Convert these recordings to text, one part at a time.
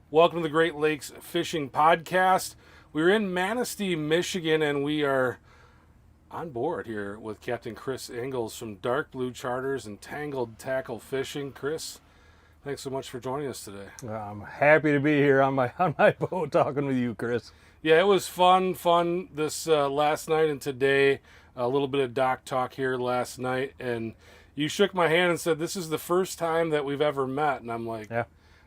Welcome to the Great Lakes Fishing Podcast. We're in Manistee, Michigan, and we are on board here with Captain Chris Ingalls from Darkblue Charters and Tangled Tackle Fishing. Chris, thanks so much for joining us today. I'm happy to be here on my boat talking with you, Chris. Yeah, it was fun this last night and today. A little bit of dock talk here last night, and you shook my hand and said, "This is the first time that we've ever met," and I'm like,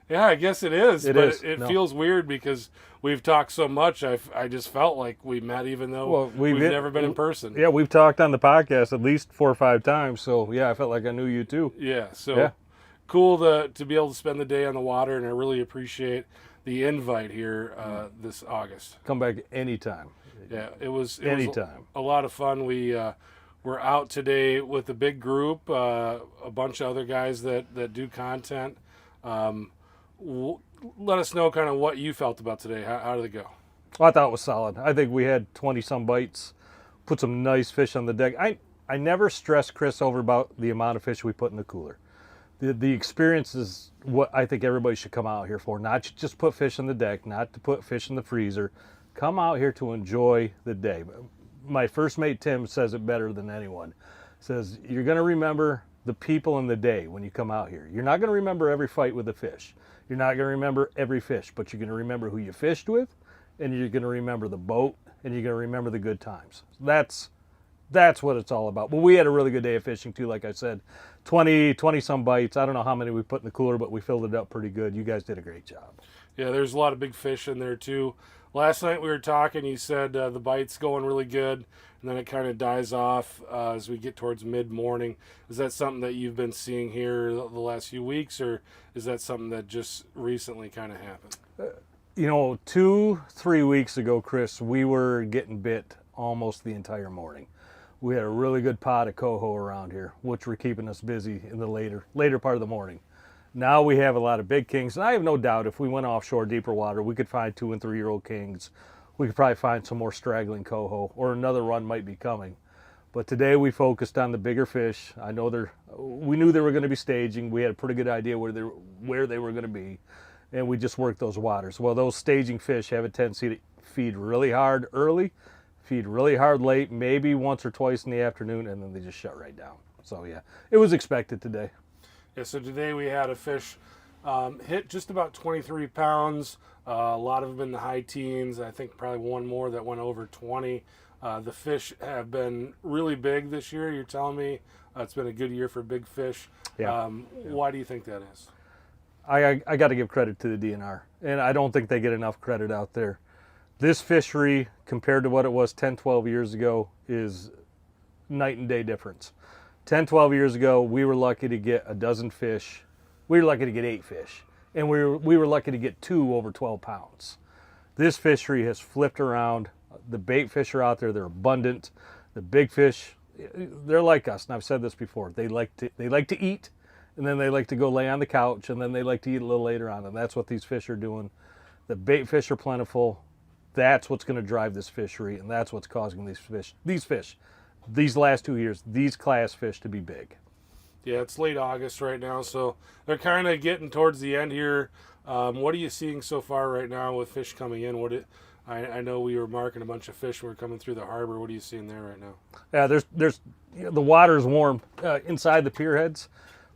Yeah, I guess it is, It but is. it No. feels weird because we've talked so much. I just felt like we met, even though we've never been in person. Yeah, we've talked on the podcast at least 4 or 5 times. So yeah, I felt like I knew you too. Yeah, so Yeah. cool to be able to spend the day on the water, and I really appreciate the invite here this August. Come back anytime. Yeah, it was Anytime. a lot of fun. We were out today with a big group, a bunch of other guys that do content. Let us know kind of what you felt about today. How did it go? Well, I thought it was solid. I think we had 20 some bites, put some nice fish on the deck. I never stress Chris over about the amount of fish we put in the cooler. The experience is what I think everybody should come out here for. Not to just put fish on the deck, not to put fish in the freezer. Come out here to enjoy the day. My first mate Tim says it better than anyone. Says you're going to remember the people in the day when you come out here. You're not going to remember every fight with the fish. You're not going to remember every fish, but you're going to remember who you fished with, and you're going to remember the boat, and you're going to remember the good times. That's what it's all about. But we had a really good day of fishing too, like I said. 20 some bites. I don't know how many we put in the cooler, but we filled it up pretty good. You guys did a great job. Yeah, there's a lot of big fish in there too. Last night we were talking. You said the bite's going really good, and then it kind of dies off as we get towards mid-morning. Is that something that you've been seeing here the last few weeks, or is that something that just recently kind of happened? 2-3 weeks ago, Chris, we were getting bit almost the entire morning. We had a really good pot of coho around here, which were keeping us busy in the later part of the morning. Now we have a lot of big kings, and I have no doubt if we went offshore deeper water, we could find 2- and 3-year-old kings. We could probably find some more straggling coho, or another run might be coming. But today we focused on the bigger fish. We knew they were going to be staging. We had a pretty good idea where they were going to be, and we just worked those waters. Well, those staging fish have a tendency to feed really hard early, feed really hard late, maybe once or twice in the afternoon, and then they just shut right down. So yeah, it was expected today. Yeah, so today we had a fish hit just about 23 pounds. A lot of them in the high teens. I think probably one more that went over 20. The fish have been really big this year. You're telling me it's been a good year for big fish. Yeah. Why do you think that is? I got to give credit to the DNR, and I don't think they get enough credit out there. This fishery, compared to what it was 10, 12 years ago, is night and day difference. 10, 12 years ago, we were lucky to get a dozen fish. We were lucky to get 8 fish, and we were lucky to get 2 over 12 pounds. This fishery has flipped around. The bait fish are out there. They're abundant. The big fish, they're like us, and I've said this before. They like to eat, and then they like to go lay on the couch, and then they like to eat a little later on, and that's what these fish are doing. The bait fish are plentiful. That's what's going to drive this fishery, and that's what's causing these last 2 years, these class fish to be big. Yeah, it's late August right now, so they're kind of getting towards the end here. What are you seeing so far right now with fish coming in? I know we were marking a bunch of fish when we were coming through the harbor. What are you seeing there right now? Yeah, there's the water's warm inside the pier heads,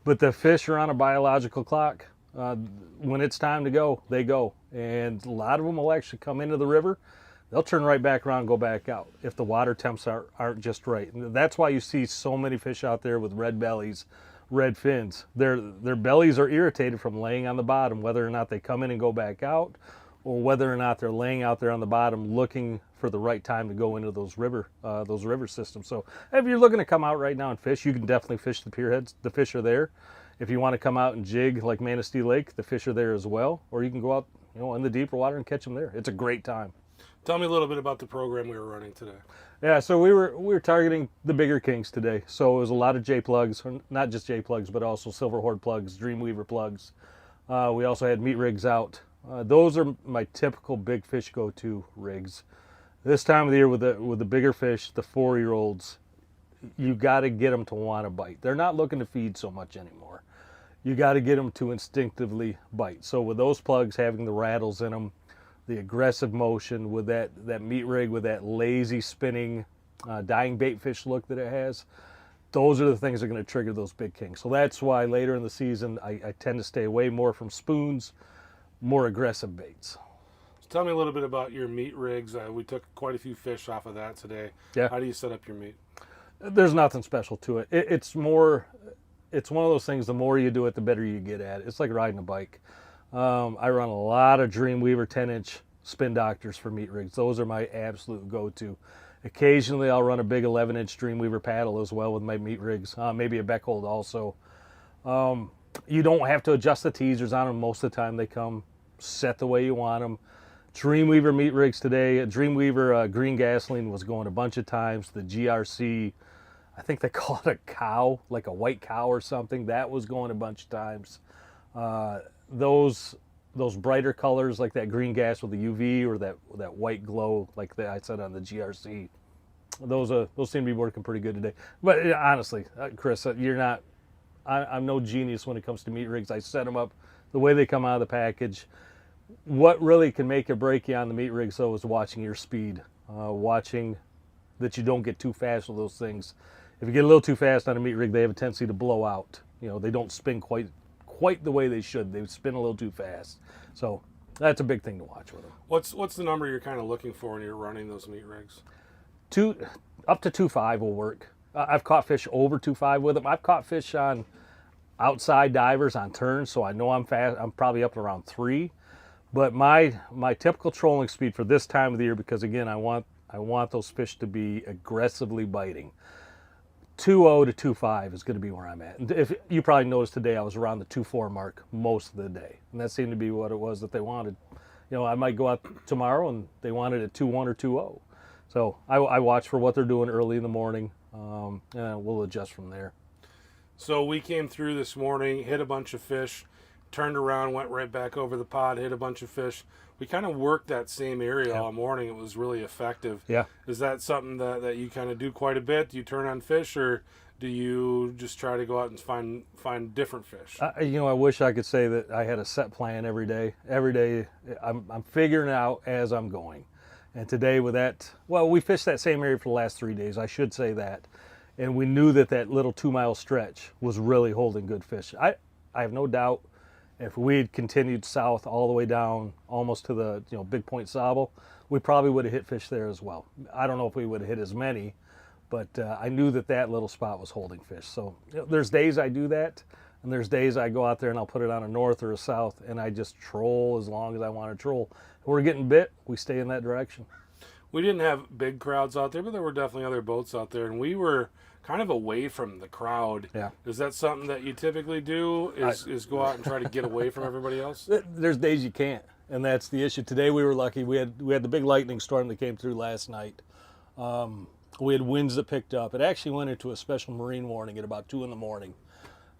but the fish are on a biological clock. When it's time to go, they go, and a lot of them will actually come into the river. They'll turn right back around and go back out if the water temps aren't just right. And that's why you see so many fish out there with red bellies, red fins. Their bellies are irritated from laying on the bottom, whether or not they come in and go back out, or whether or not they're laying out there on the bottom looking for the right time to go into those river systems. So if you're looking to come out right now and fish, you can definitely fish the pier heads. The fish are there. If you want to come out and jig like Manistee Lake, the fish are there as well. Or you can go out, in the deeper water and catch them there. It's a great time. Tell me a little bit about the program we were running today. Yeah, so we were targeting the bigger kings today. So it was a lot of J plugs, not just J plugs, but also silver horde plugs, Dreamweaver plugs. We also had meat rigs out. Those are my typical big fish go-to rigs. This time of the year with the bigger fish, the 4-year-olds, you got to get them to want to bite. They're not looking to feed so much anymore. you got to get them to instinctively bite. So with those plugs having the rattles in them, the aggressive motion with that meat rig with that lazy spinning dying bait fish look that it has, those are the things that are going to trigger those big kings. So that's why later in the season I tend to stay away more from spoons, more aggressive baits. So tell me a little bit about your meat rigs. We took quite a few fish off of that today. Yeah. How do you set up your meat? There's nothing special to it. It's more, it's one of those things, the more you do it, the better you get at it. It's like riding a bike. I run a lot of Dreamweaver 10-inch spin doctors for meat rigs. Those are my absolute go-to. Occasionally I'll run a big 11-inch Dreamweaver paddle as well with my meat rigs, maybe a Beckhold also. You don't have to adjust the teasers on them. Most of the time they come set the way you want them. Dreamweaver meat rigs today, Dreamweaver green gasoline was going a bunch of times. The GRC, I think they call it a cow, like a white cow or something, that was going a bunch of times. Those brighter colors like that green gas with the UV or that white glow like I said on the GRC, those seem to be working pretty good today. But honestly, Chris, I'm no genius when it comes to meat rigs. I set them up the way they come out of the package. What really can make or break you on the meat rigs though is watching your speed, watching that you don't get too fast with those things. If you get a little too fast on a meat rig, they have a tendency to blow out. You know, they don't spin quite the way they should. They spin a little too fast. So that's a big thing to watch with them. What's the number you're kind of looking for when you're running those meat rigs? Up to 2.5 will work. I've caught fish over 2.5 with them. I've caught fish on outside divers on turns, so I know I'm fast. I'm probably up around 3. But my typical trolling speed for this time of the year, because again, I want those fish to be aggressively biting. 2.0 to 2.5 is going to be where I'm at. And if you probably noticed today, I was around the 2.4 mark most of the day, and that seemed to be what it was that they wanted. You know, I might go out tomorrow and they wanted a 2.1 or 2.0. So I watch for what they're doing early in the morning, and we'll adjust from there. So we came through this morning, hit a bunch of fish, turned around, went right back over the pod, hit a bunch of fish. We kind of worked that same area all morning. It was really effective. Yeah. Is that something that you kind of do quite a bit? Do you turn on fish, or do you just try to go out and find different fish? You know, I wish I could say that I had a set plan every day. Every day I'm figuring it out as I'm going. And today with that, well, we fished that same area for the last 3 days, I should say that. And we knew that little 2-mile stretch was really holding good fish. I have no doubt if we had continued south all the way down almost to the Big Point Sable, we probably would have hit fish there as well. I don't know if we would have hit as many, but I knew that little spot was holding fish. So there's days I do that, and there's days I go out there and I'll put it on a north or a south, and I just troll as long as I want to troll. If we're getting bit, we stay in that direction. We didn't have big crowds out there, but there were definitely other boats out there, and we were kind of away from the crowd. Yeah. Is that something that you typically do, is go out and try to get away from everybody else? There's days you can't, and that's the issue. Today we were lucky. We had the big lightning storm that came through last night. We had winds that picked up. It actually went into a special marine warning at about 2 in the morning,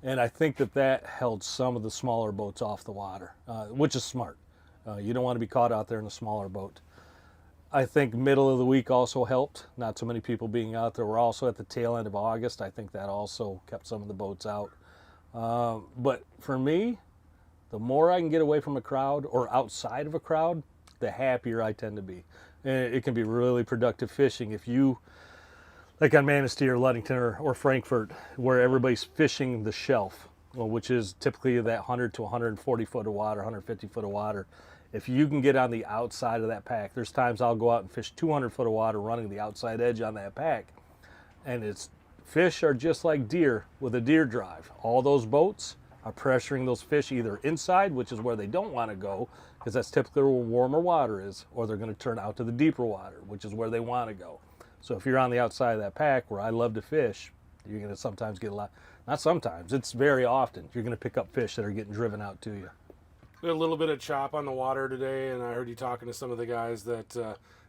and I think that held some of the smaller boats off the water, which is smart. You don't want to be caught out there in a smaller boat. I think middle of the week also helped. Not so many people being out there. We're also at the tail end of August. I think that also kept some of the boats out. But for me, the more I can get away from a crowd or outside of a crowd, the happier I tend to be. And it can be really productive fishing. If you, like on Manistee or Ludington or Frankfurt, where everybody's fishing the shelf, which is typically that 100 to 140 foot of water, 150 foot of water. If you can get on the outside of that pack, there's times I'll go out and fish 200 foot of water running the outside edge on that pack. And fish are just like deer with a deer drive. All those boats are pressuring those fish either inside, which is where they don't want to go, because that's typically where warmer water is, or they're going to turn out to the deeper water, which is where they want to go. So if you're on the outside of that pack, where I love to fish, you're going to sometimes get not sometimes, it's very often, you're going to pick up fish that are getting driven out to you. We had a little bit of chop on the water today, and I heard you talking to some of the guys that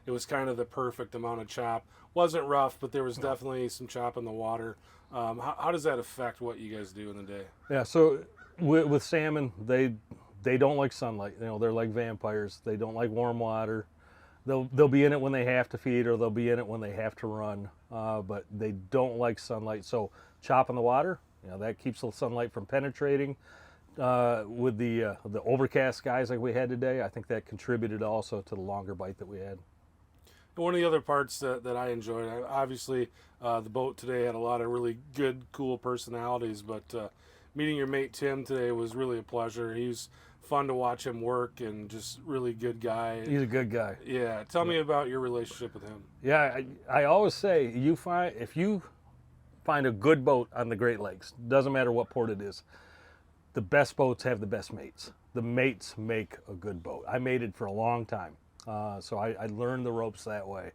it was kind of the perfect amount of chop. Wasn't rough, but there was definitely some chop in the water. How does that affect what you guys do in the day? Yeah, so with salmon, they don't like sunlight. They're like vampires. They don't like warm water. They'll be in it when they have to feed, or they'll be in it when they have to run, but they don't like sunlight. So chop in the water, that keeps the sunlight from penetrating. with the overcast skies like we had today, I think that contributed also to the longer bite that we had. One of the other parts that I enjoyed, obviously, the boat today had a lot of really good, cool personalities, but meeting your mate Tim today was really a pleasure. He was fun to watch him work and just really good guy. He's a good guy. Yeah, tell me about your relationship with him. Yeah, I always say if you find a good boat on the Great Lakes, doesn't matter what port it is, the best boats have the best mates. The mates make a good boat. I mated for a long time. So I learned the ropes that way.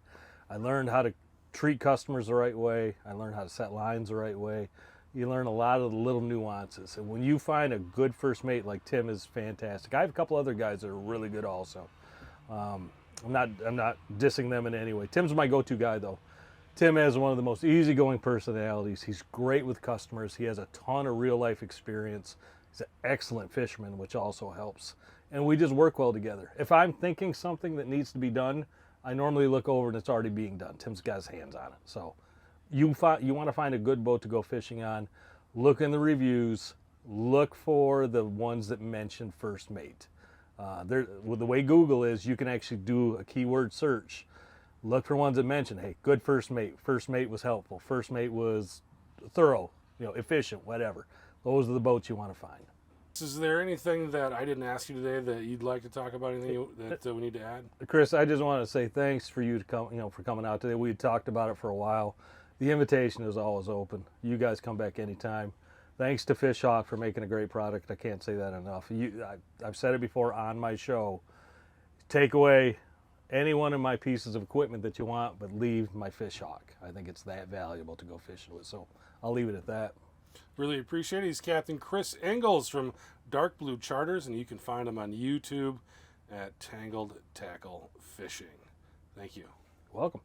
I learned how to treat customers the right way. I learned how to set lines the right way. You learn a lot of the little nuances. And when you find a good first mate like Tim is fantastic. I have a couple other guys that are really good also. I'm not dissing them in any way. Tim's my go-to guy though. Tim has one of the most easygoing personalities. He's great with customers. He has a ton of real life experience. He's an excellent fisherman, which also helps. And we just work well together. If I'm thinking something that needs to be done, I normally look over and it's already being done. Tim's got his hands on it. So you want to find a good boat to go fishing on, look in the reviews, look for the ones that mention first mate. With the way Google is, you can actually do a keyword search. Look for ones that mention, hey, good first mate. First mate was helpful. First mate was thorough, efficient, whatever. Those are the boats you want to find. Is there anything that I didn't ask you today that you'd like to talk about? Anything that we need to add? Chris, I just want to say thanks for you to come, for coming out today. We had talked about it for a while. The invitation is always open. You guys come back anytime. Thanks to Fish Hawk for making a great product. I can't say that enough. I've said it before on my show. Take away any one of my pieces of equipment that you want, but leave my Fish Hawk. I think it's that valuable to go fishing with. So I'll leave it at that. Really appreciate it. He's Captain Chris Ingalls from Darkblue Charters, and you can find him on YouTube at Tangled Tackle Fishing. Thank you. Welcome.